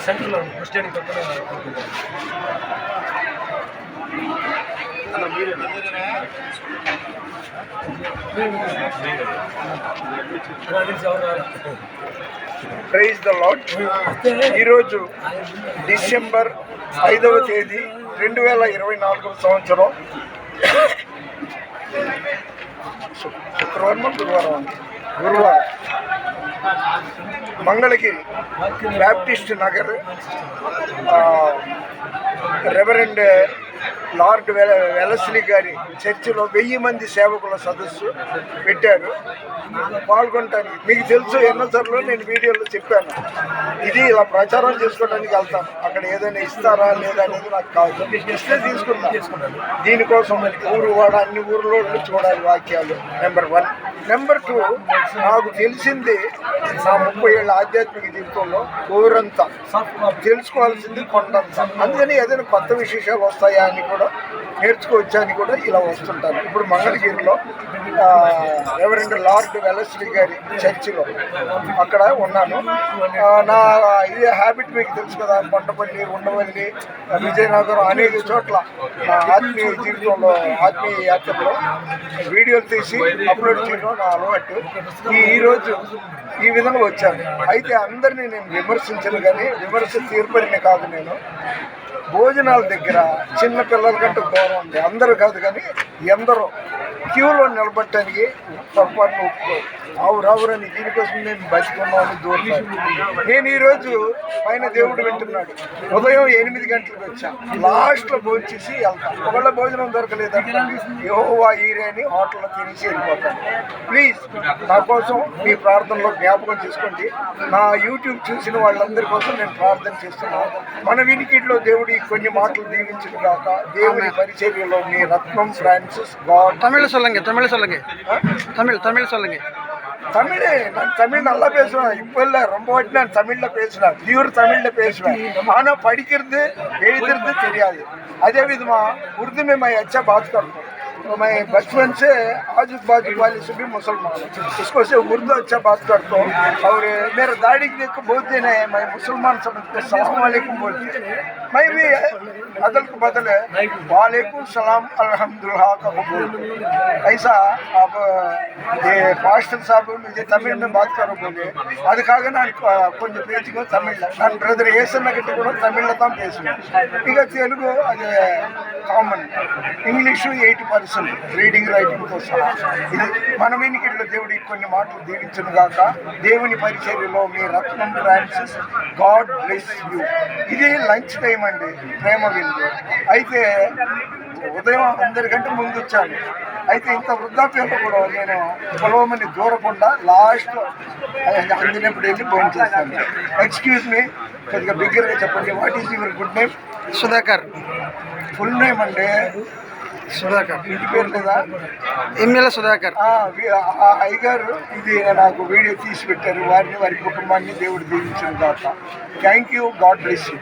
సెంటర్లో bus stand పక్కన praise the lord. ఈరోజు డిసెంబర్ 5వ తేదీ 2024 సంవత్సరం శుక్రవారం గురువారం Mangalagiri Baptist Nagar reverend lord Wellesley గారి చర్చిలో 1000 మంది సేవకుల సదస్సు పెట్టారు. పాల్గొనటానికి మీకు తెలుసు, ఎన్నోసార్లు నేను వీడియోలో చెప్పాను. ఇది ఇలా ప్రచారం చేసుకోవడానికి వెళ్తాను. అక్కడ ఏదైనా ఇస్తారా లేదా అనేది నాకు కాదు, ఇస్తే తీసుకుంటాను. దీనికోసం ఊరు వాడ అన్ని ఊర్లో చూడాలి వాక్యాలు. నెంబర్ 1. నెంబర్ 2, నాకు తెలిసింది నా 30 ఏళ్ళ ఆధ్యాత్మిక జీవితంలో ఊరంతా తెలుసుకోవాల్సింది కొండంత. అందుకని ఏదైనా కొత్త విశేషాలు వస్తాయా అని కూడా నేర్చుకోవచ్చా అని కూడా ఇలా వస్తుంటాను. ఇప్పుడు మంగళగిరిలో రెవరెండ్ లార్డ్ వెలస్లీ గారి చర్చిలో అక్కడ ఉన్నాను. నా ఇదే హ్యాబిట్ మీకు తెలుసు కదా, కొండపల్లి, ఉండవల్లి, విజయనగరం అనేక చోట్ల నా ఆత్మీయ జీవితంలో ఆత్మీయ యాత్రలో వీడియోలు తీసి అప్లోడ్ చేయడం నా అలవాటు. ఈరోజు ఈ విధంగా వచ్చాను. అయితే అందరినీ నేను విమర్శించను, కానీ విమర్శ తీర్పడిని కాదు. నేను భోజనాల దగ్గర చిన్న పిల్లల కంటే దూరం ఉంది. అందరూ కాదు కానీ ఎందరో క్యూలో నిలబడటానికి పొరపాటున ఒప్పుకో రావురని దీనికోసం నేను బతికున్నామని దూరం. నేను ఈరోజు పైన దేవుడు వింటున్నాడు. ఉదయం 8 గంటలకు వచ్చాను. లాస్ట్లో భోజనం చేసి వెళ్తాను. ఒకవేళ భోజనం దొరకలేదంటే యెహోవా ఈరే అని హోటల్లో తినేసి వెళ్ళిపోతాను. ప్లీజ్ నా కోసం మీ ప్రార్థనలో జ్ఞాపకం చేసుకోండి. నా యూట్యూబ్ చూసిన వాళ్ళందరి కోసం నేను ప్రార్థన చేస్తున్నాను. మన వినికిడిలో దేవుడి కొన్ని మాటలు దీవించిన కాక దేవుని పరిచర్యలో మీ రత్నం ఫ్రాన్సిస్ గాడ్. தமிழ் சொல்லுங்க தமிழே நான் தமிழ் நல்லா பேசுவேன். இப்போ இல்லை, ரொம்ப வாட்டி நான் தமிழில் பேசினேன், பியூர் தமிழில் பேசுவேன். ஆனால் படிக்கிறது எழுதுறது தெரியாது. அதே विधமாக उर्दू में मैं अच्छा बात करता हूँ. तो मैं बचपन से आजू बाजू वाले से भी मुसलमान हूँ, उसको से उर्दू अच्छा बात करता हूँ. और मेरा दाढ़ी देखो बहुत दिन है, मैं मुसलमान समझते सलाम वालेकुम बोलते. मैं भी अदल को बदल है वालेकुम सलाम अल्हम्दुलिल्लाह का बोल. ऐसा अब ये पास्टर साहब मुझे तमिल में बात करो बोले, அதுக்காக நான் கொஞ்சம் பேசிக்கோ தமிழில். நான் பிரதர் ஏசன்ன கிட்ட கூட தமிழில் தான் பேசுவேன். ఇక తెలుగు అది కామన్. ఇంగ్లీషు 80% రీడింగ్ రైటింగ్తో సహా. ఇది మన వినికిడిలో దేవుడి కొన్ని మాటలు దీవించను గాక. దేవుని పరిచర్యలో మీ రత్నం ఫ్రాన్సిస్. God bless you. ఇది లంచ్ టైం అండి, ప్రేమ విందు. అయితే ఉదయం అందరికంటే ముందు వచ్చాను. అయితే ఇంత వృద్ధాప్యంలో కూడా నేను పొలవమని దూరకుండా లాస్ట్ అందినప్పుడు వెళ్ళి ఫోన్ చేస్తాను. ఎక్స్క్యూజ్ మీ, కొద్దిగా బిగ్గరగా చెప్పండి. What is your good name? Sudhakar. Full name అంటే సుధాకర్. ఇంటి పేరు లేదా? ఎమ్మెల్యే సుధాకర్. అయ్యగారు ఇది నాకు వీడియో తీసి పెట్టారు. వారిని వారి కుటుంబాన్ని దేవుడు దీవించిన కాక. Thank you. God bless you.